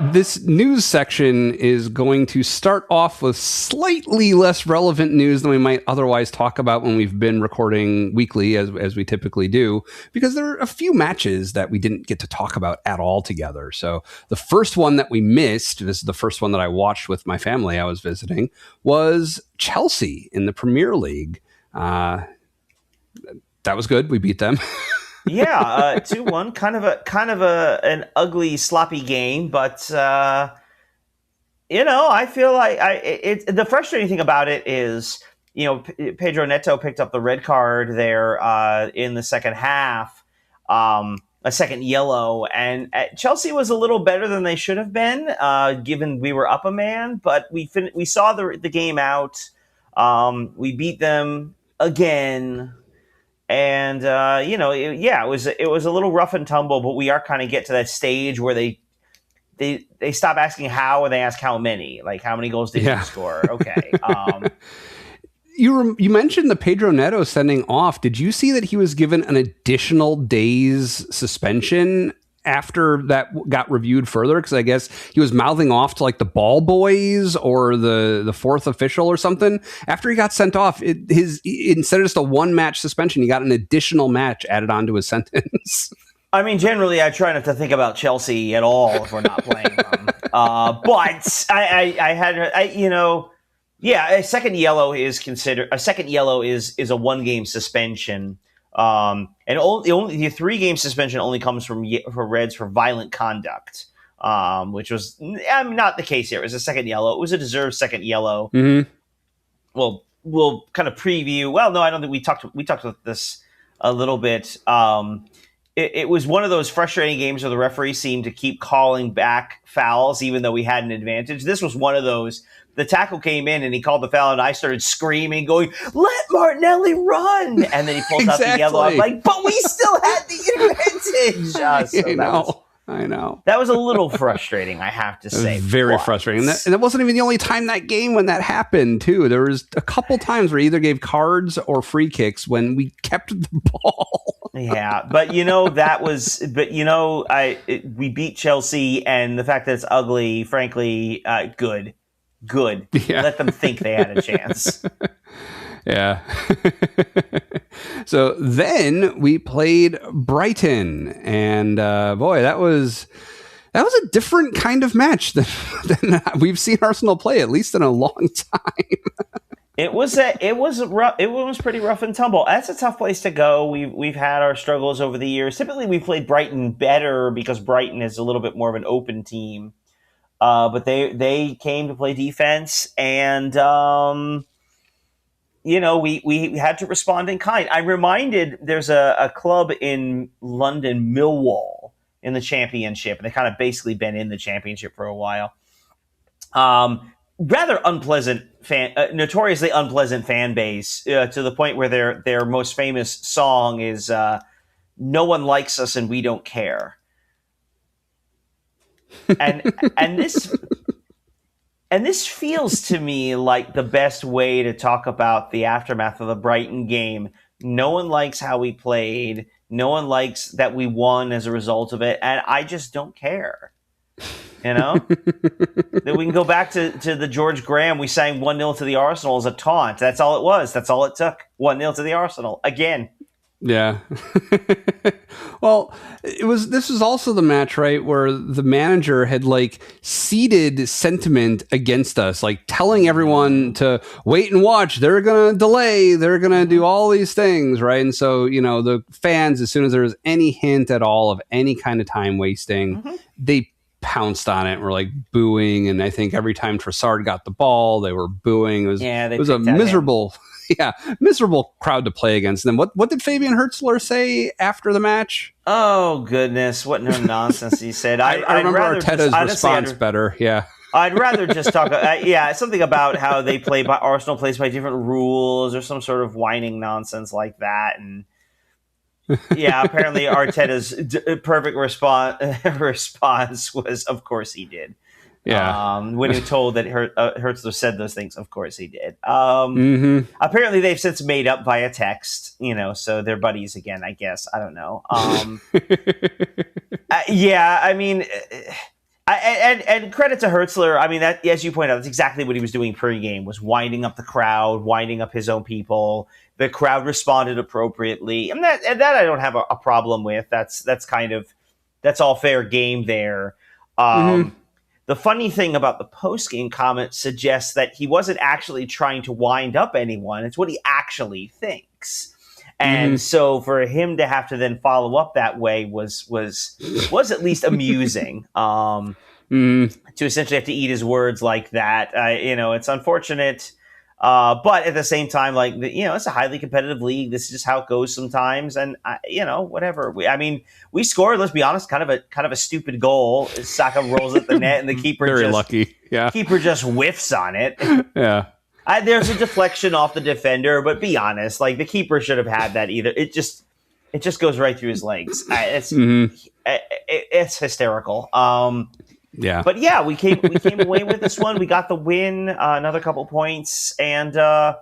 This news section is going to start off with slightly less relevant news than we might otherwise talk about when we've been recording weekly, as we typically do, because there are a few matches that we didn't get to talk about at all together. So the first one that we missed, this is the first one that I watched with my family I was visiting, was Chelsea in the Premier League. That was good. We beat them. Yeah, 2-1, kind of an ugly, sloppy game, but I feel like the frustrating thing about it is, Pedro Neto picked up the red card there in the second half, a second yellow, and Chelsea was a little better than they should have been, given we were up a man, but we saw the game out. We beat them again. And, it was a little rough and tumble, but we are kind of get to that stage where they stop asking how and they ask how many. Like, how many goals did you score? Okay. You mentioned the Pedro Neto sending off. Did you see that he was given an additional day's suspension after that got reviewed further? Because I guess he was mouthing off to like the ball boys or the fourth official or something. After he got sent off, instead of just a one match suspension, he got an additional match added onto his sentence. I mean, generally, I try not to think about Chelsea at all if we're not playing them. But a second yellow is considered a second yellow is a 1-game suspension. And the 3-game suspension only comes for reds for violent conduct, which was not the case here. It was a second yellow. It was a deserved second yellow. Mm-hmm. Well, we'll kind of preview. Well, no, I don't think we talked about this a little bit. It was one of those frustrating games where the referee seemed to keep calling back fouls, even though we had an advantage. This was one of those. The tackle came in and he called the foul, and I started screaming, going, "Let Martinelli run!" And then he pulls out the yellow. I'm like, "But we still had the advantage." I know. That was a little frustrating, I have to say. Very frustrating. And that wasn't even the only time that game when that happened, too. There was a couple times where either gave cards or free kicks when we kept the ball. Yeah, but we beat Chelsea, and the fact that it's ugly, frankly, good. Yeah. Let them think they had a chance. Yeah. So then we played Brighton, and boy, that was a different kind of match than we've seen Arsenal play, at least in a long time. It was rough. It was pretty rough and tumble. That's a tough place to go. We've had our struggles over the years. Typically, we played Brighton better because Brighton is a little bit more of an open team. But they came to play defense, and we had to respond in kind. I'm reminded there's a club in London, Millwall, in the Championship, and they kind of basically been in the Championship for a while. Rather unpleasant notoriously unpleasant fan base, to the point where their most famous song is "No one likes us and we don't care." And this feels to me like the best way to talk about the aftermath of the Brighton game. No one likes how we played. No one likes that we won as a result of it, and I just don't care. Then we can go back to the George Graham. We sang 1-0 to the Arsenal as a taunt. That's all it was. That's all it took. 1-0 to the Arsenal again. Yeah. Well, this was also the match, right, where the manager had seeded sentiment against us, telling everyone to wait and watch. They're going to delay. They're going to do all these things, right? And so, the fans, as soon as there was any hint at all of any kind of time wasting, they pounced on it and were booing. And I think every time Trossard got the ball, they were booing. It was a miserable... Yeah, miserable crowd to play against them. What did Fabian Hertzler say after the match? Oh, goodness. What no nonsense he said. I remember Arteta's response better. Yeah. I'd rather just talk. Something about how they play by Arsenal plays by different rules or some sort of whining nonsense like that. And yeah, apparently Arteta's perfect response was, of course he did. Yeah. When he was told that Hertzler said those things, of course he did. Apparently they've since made up via text, so they're buddies again, I guess. I don't know. Yeah, I mean, and credit to Hertzler. I mean, that, as you point out, that's exactly what he was doing pregame, was winding up the crowd, winding up his own people. The crowd responded appropriately, and that I don't have a problem with. That's all fair game there. The funny thing about the post-game comment suggests that he wasn't actually trying to wind up anyone. It's what he actually thinks. And so for him to have to then follow up that way was at least amusing. To essentially have to eat his words like that. It's unfortunate. But at the same time, like, it's a highly competitive league. This is just how it goes sometimes. And, whatever. We scored, let's be honest, kind of a stupid goal. Saka rolls at the net and the keeper lucky. Yeah. Keeper just whiffs on it. Yeah. There's a deflection off the defender, but be honest, like, the keeper should have had that either. It just goes right through his legs. It's hysterical. Yeah. But yeah, we came away with this one. We got the win, another couple points, and by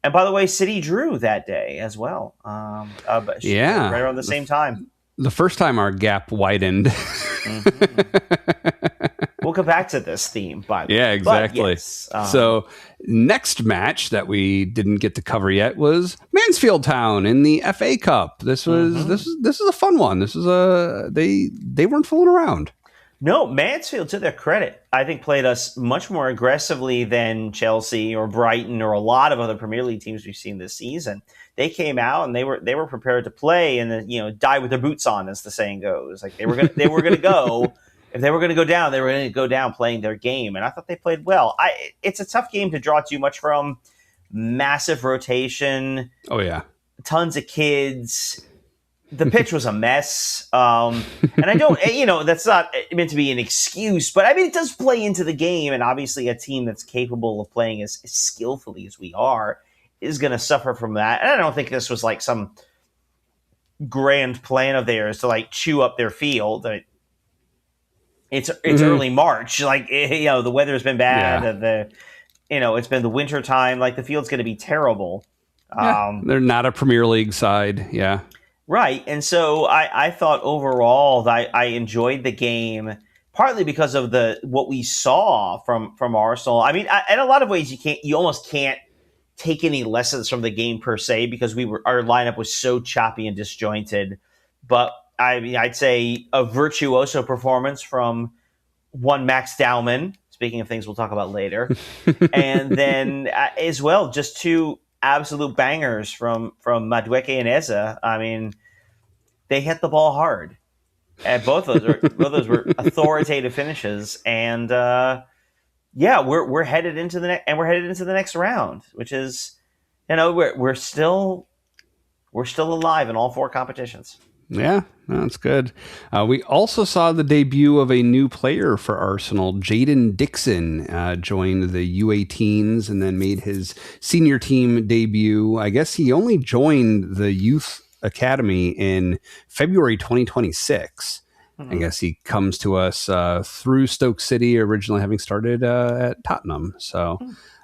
the way, City drew that day as well. Right around the same time. The first time our gap widened. We'll come back to this theme, by the way. Yeah, exactly. Yes, so next match that we didn't get to cover yet was Mansfield Town in the FA Cup. This was this is a fun one. This is they weren't fooling around. No, Mansfield, to their credit, I think played us much more aggressively than Chelsea or Brighton or a lot of other Premier League teams we've seen this season. They came out and they were prepared to play and then, die with their boots on, as the saying goes. Like they were gonna go. If they were going to go down, they were going to go down playing their game, and I thought they played well. It's a tough game to draw too much from. Massive rotation. Oh yeah, tons of kids. The pitch was a mess, and I don't, that's not meant to be an excuse, but I mean, it does play into the game, and obviously a team that's capable of playing as skillfully as we are is going to suffer from that. And I don't think this was like some grand plan of theirs to like chew up their field. It's early March, like, the weather's been bad. Yeah. It's been the winter time. Like, the field's going to be terrible. Yeah, they're not a Premier League side. Yeah. Right. And so I thought overall that I enjoyed the game, partly because of what we saw from Arsenal. I mean, in a lot of ways, you almost can't take any lessons from the game per se, because our lineup was so choppy and disjointed. But I mean, I'd say a virtuoso performance from one Max Dowman, speaking of things we'll talk about later. And then as well, just two absolute bangers from Madueke and Eze. I mean, they hit the ball hard. And both of those were authoritative finishes. And we're headed into the next round, which is, we're still alive in all four competitions. Yeah, that's good. We also saw the debut of a new player for Arsenal. Jayden Dixon joined the U18s and then made his senior team debut. I guess he only joined the youth academy in February 2026. I guess he comes to us through Stoke City, originally having started at Tottenham. So,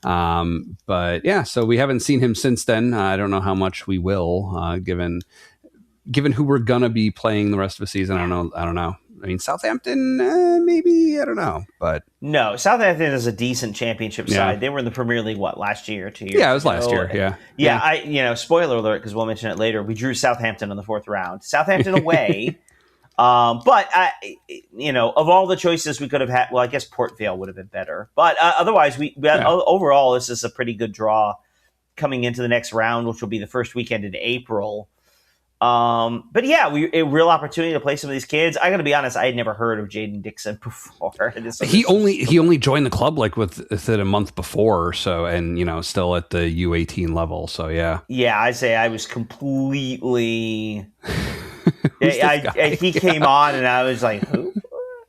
but yeah, so we haven't seen him since then. I don't know how much we will, given who we're gonna be playing the rest of the season. I don't know. I mean, Southampton, maybe, I don't know, but no, Southampton is a decent championship side. They were in the Premier League last year, 2 years. Yeah, it was last year. Yeah. Spoiler alert, because we'll mention it later. We drew Southampton in the fourth round. Southampton away. But of all the choices we could have had, well, I guess Port Vale would have been better. But otherwise, overall, this is a pretty good draw coming into the next round, which will be the first weekend in April. But yeah, a real opportunity to play some of these kids. I got to be honest, I had never heard of Jayden Dixon before. He only joined the club like within a month before, so, and still at the U18 level. So yeah. Yeah, I'd say I was completely. He came on, and I was like, who?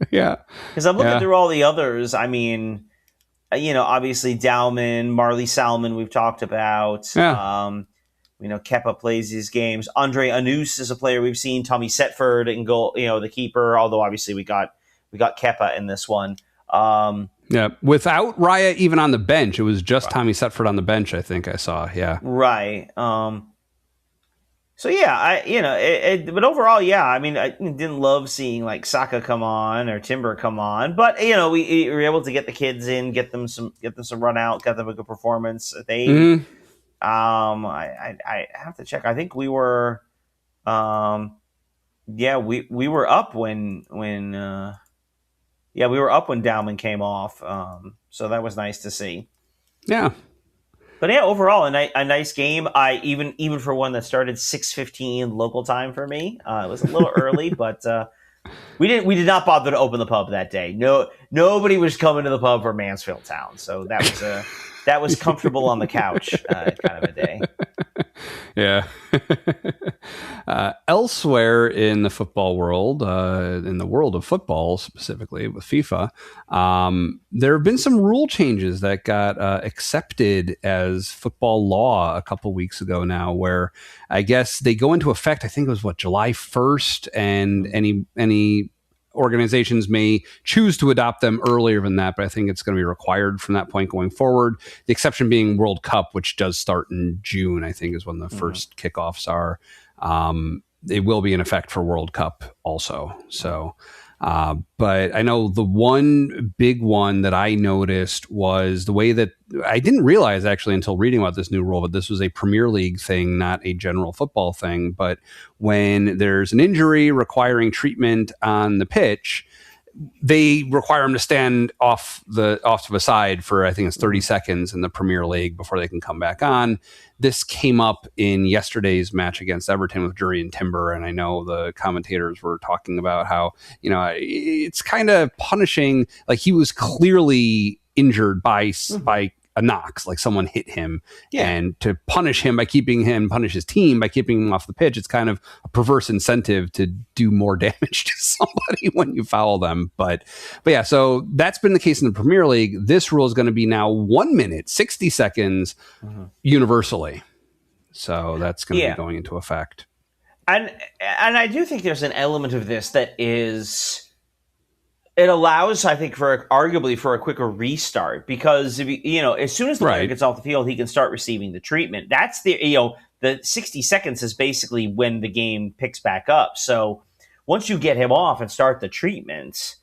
Yeah, because I'm looking through all the others. I mean, obviously Dowman, Marley Salmon, we've talked about. Yeah. Kepa plays these games. Andre Anus is a player we've seen. Tommy Setford in goal, the keeper. Although obviously we got Kepa in this one. Yeah, without Raya even on the bench, it was just Tommy Setford on the bench. I think I saw. Yeah, right. So yeah, but overall, yeah, I mean, I didn't love seeing like Saka come on or Timber come on, but we were able to get the kids in, get them some run out, get them a good performance. Mm-hmm. I have to check. I think we were, yeah, we were up when we were up when Dowman came off. So that was nice to see. Yeah. But yeah, overall, a nice game. I even for one that started 6:15 local time for me. It was a little early, but we did not bother to open the pub that day. No, nobody was coming to the pub for Mansfield Town, so that was comfortable on the couch kind of a day. Yeah. Elsewhere in the football world, in the world of football specifically with FIFA, there have been some rule changes that got accepted as football law a couple weeks ago now, where I guess they go into effect. I think it was July 1st, and any organizations may choose to adopt them earlier than that, but I think it's going to be required from that point going forward. The exception being World Cup, which does start in June, I think is when the first kickoffs are. It will be in effect for World Cup also. So, but I know the one big one that I noticed was the way that I didn't realize actually until reading about this new rule, but this was a Premier League thing, not a general football thing. But when there's an injury requiring treatment on the pitch, they require them to stand off to the side for, I think it's 30 seconds in the Premier League before they can come back on. This came up in yesterday's match against Everton with Jury and Timber, and I know the commentators were talking about how, it's kind of punishing. Like, he was clearly injured by a knocks, like someone hit him, and to punish his team by keeping him off the pitch, it's kind of a perverse incentive to do more damage to somebody when you foul them. But yeah, so that's been the case in the Premier League. This rule is going to be now 1 minute, 60 seconds universally. So that's going to be going into effect. And I do think there's an element of this that is, it allows, I think, arguably for a quicker restart, because if as soon as the player gets off the field, he can start receiving the treatment. That's the 60 seconds is basically when the game picks back up. So once you get him off and start the treatment,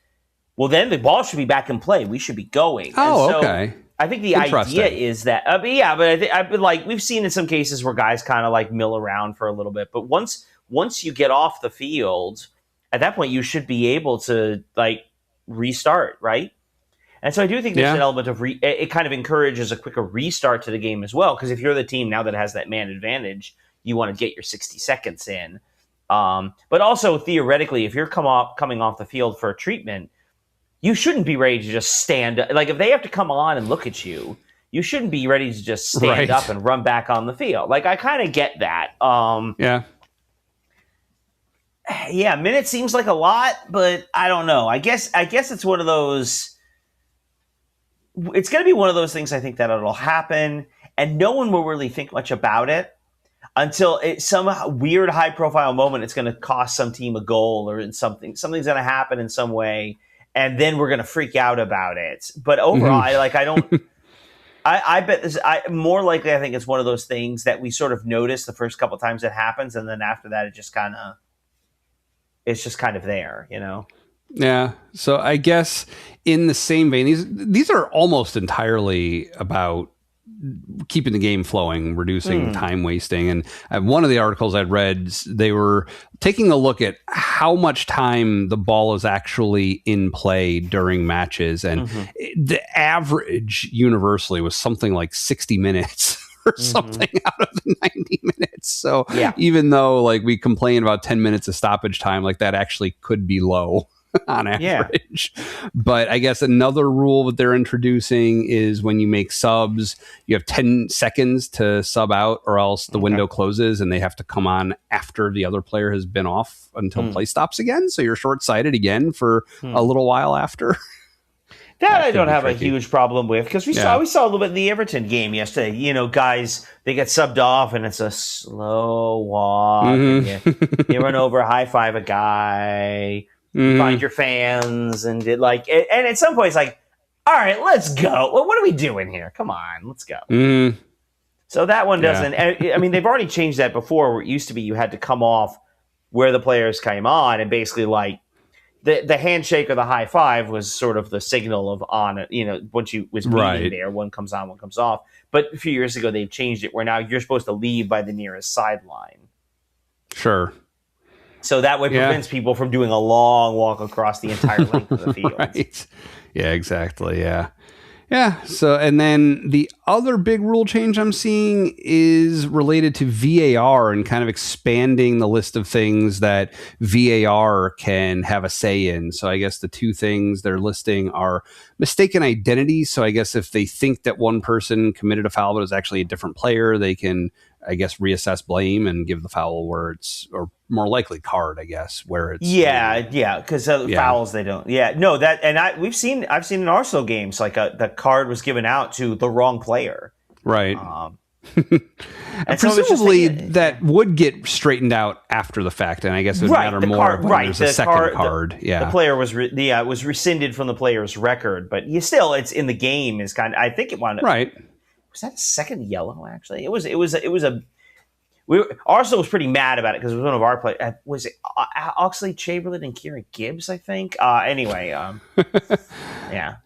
well, then the ball should be back in play. We should be going. Okay. I think the idea is that, but I think like we've seen in some cases where guys kind of like mill around for a little bit, but once you get off the field, at that point you should be able to like restart, right? And so I do think there's an element of it kind of encourages a quicker restart to the game as well, because if you're the team now that has that man advantage, you want to get your 60 seconds in. But also theoretically, if you're coming off the field for a treatment, you shouldn't be ready to just stand. Like, if they have to come on and look at you, you shouldn't be ready to just stand up and run back on the field. Like, I kind of get that. Yeah, a minute seems like a lot, but I don't know. I guess it's one of those. It's going to be one of those things, I think, that it'll happen, and no one will really think much about it until some weird high-profile moment. It's going to cost some team a goal, or something's going to happen in some way, and then we're going to freak out about it. But overall, I don't. I bet this. More likely, I think it's one of those things that we sort of notice the first couple times it happens, and then after that, it's just kind of there, Yeah. So I guess in the same vein, these are almost entirely about keeping the game flowing, reducing time wasting. And one of the articles I'd read, they were taking a look at how much time the ball is actually in play during matches. And the average universally was something like 60 minutes. Or something out of the 90 minutes. So even though like we complain about 10 minutes of stoppage time, like that actually could be low on average. But I guess another rule that they're introducing is when you make subs, you have 10 seconds to sub out, or else the window closes and they have to come on after the other player has been off until play stops again. So you're short-sighted again for a little while after. That I don't have a huge problem with, because we saw a little bit in the Everton game yesterday. Guys, they get subbed off and it's a slow walk. And you run over, high five a guy, find your fans, and and at some point it's like, all right, let's go. Well, what are we doing here? Come on, let's go. So that one Yeah. doesn't. I mean, they've already changed that before. Where it used to be, you had to come off where the players came on, and basically like the handshake or the high five was sort of the signal of on. Once you was meeting Right. there, one comes on, one comes off. But a few years ago, they've changed it where now you're supposed to leave by the nearest sideline. Sure. So that way prevents people from doing a long walk across the entire length of the field. Right. Yeah, exactly. Yeah. Yeah. So, and then the other big rule change I'm seeing is related to VAR and kind of expanding the list of things that VAR can have a say in. So, I guess the two things they're listing are mistaken identity. So, I guess if they think that one person committed a foul but it was actually a different player, they can, I guess, reassess blame and give the foul where it's, or more likely card, I guess, where it's. Yeah, because fouls they don't. Yeah, no, that, and I've seen in Arsenal games like the card was given out to the wrong player. Right. And presumably that would get straightened out after the fact, and I guess it would matter more when there's a second card. The player was was rescinded from the player's record, but still, it's in the game is kind of. I think it wound up. Right. Was that a second yellow? Actually, it was a. Arsenal was pretty mad about it because it was one of our players. Was it Oxlade Chamberlain and Kieran Gibbs? I think. Anyway, yeah.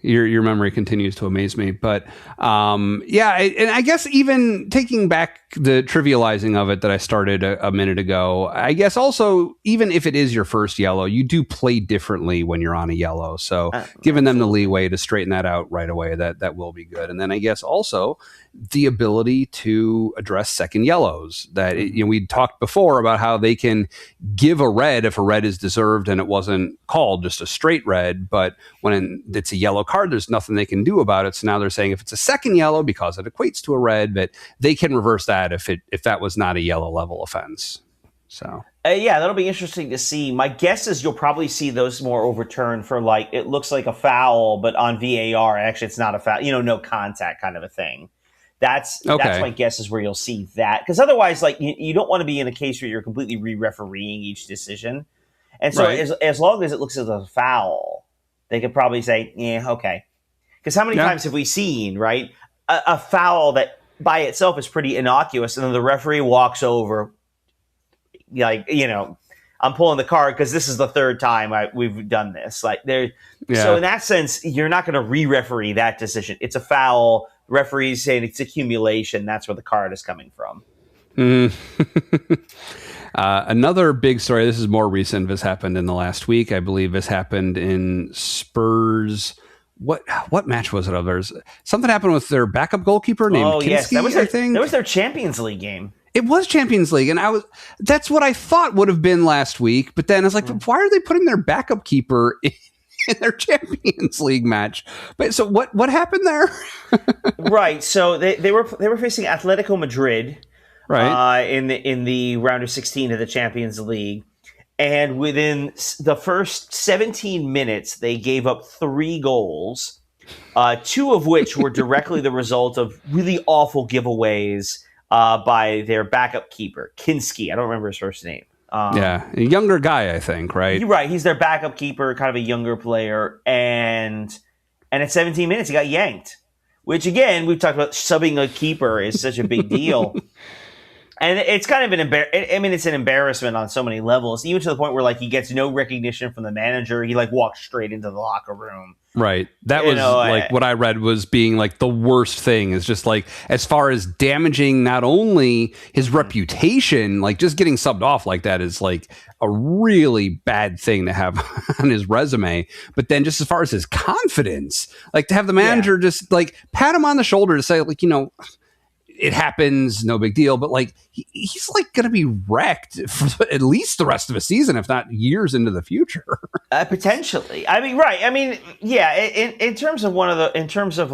Your memory continues to amaze me, but and I guess even taking back the trivializing of it that I started a minute ago, I guess also even if it is your first yellow, you do play differently when you're on a yellow. So giving them the leeway to straighten that out right away, that will be good. And then I guess also the ability to address second yellows. That we talked before about how they can give a red if a red is deserved and it wasn't called, just a straight red. But when it's a yellow card, there's nothing they can do about it. So now they're saying if it's a second yellow because it equates to a red, but they can reverse that if that was not a yellow level offense. So that'll be interesting to see. My guess is you'll probably see those more overturned for like it looks like a foul, but on VAR actually it's not a foul. No contact kind of a thing. That's my guess is where you'll see that, because otherwise, like you don't want to be in a case where you're completely re-refereeing each decision. And so as long as it looks as a foul, they could probably say, yeah, okay. Because how many times have we seen, right, a foul that by itself is pretty innocuous, and then the referee walks over, like, I'm pulling the card because this is the third time we've done this. Like So in that sense, you're not going to re-referee that decision. It's a foul. Referees saying it's accumulation. That's where the card is coming from. Another big story. This is more recent. This happened in the last week. I believe this happened in Spurs. What match was it of theirs? Something happened with their backup goalkeeper named Kinski, yes. That that was their Champions League game. It was Champions League, and that's what I thought would have been last week. But then I was like, why are they putting their backup keeper in their Champions League match? But so what happened there? Right. So they were facing Atletico Madrid, right, in the round of 16 of the Champions League, and within the first 17 minutes, they gave up 3 goals, 2 of which were directly the result of really awful giveaways by their backup keeper, Kinski. I don't remember his first name. A younger guy, I think, right? You're right. He's their backup keeper, kind of a younger player. And at 17 minutes, he got yanked, which, again, we've talked about subbing a keeper is such a big deal. And it's kind of it's an embarrassment on so many levels, even to the point where, like, he gets no recognition from the manager. He, like, walks straight into the locker room. Right. That was what I read was being like the worst thing is just like as far as damaging not only his reputation, like just getting subbed off like that is like a really bad thing to have on his resume. But then just as far as his confidence, like to have the manager just like pat him on the shoulder to say like, it happens, no big deal. But like he's like going to be wrecked for at least the rest of a season, if not years into the future. Potentially. I mean, right. I mean, yeah. In terms of in terms of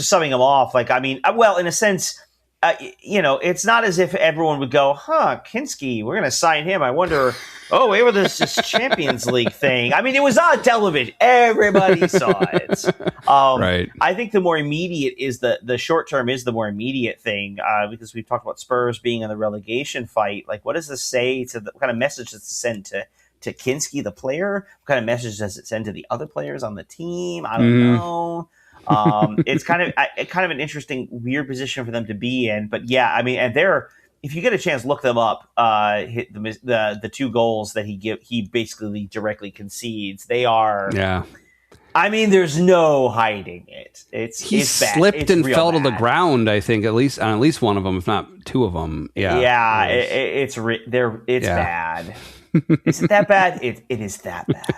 summing him off, like, I mean, well, in a sense, it's not as if everyone would go, Kinski, we're going to sign him. I wonder, wait, with this Champions League thing. I mean, it was on television. Everybody saw it. Right. I think the more immediate is the short term is the more immediate thing, because we've talked about Spurs being in the relegation fight. Like, what does this say what kind of message does it send to Kinski, the player? What kind of message does it send to the other players on the team? I don't know. It's kind of an interesting, weird position for them to be in. But yeah, I mean, and they're, if you get a chance, look them up. Hit the two goals that he basically directly concedes. They are. Yeah. I mean, there's no hiding it. He it's bad. slipped It's and real fell to the bad. ground, I think, at least one of them, if not two of them. Yeah. Yeah, it's Yeah. bad. Is it that bad? It is that bad.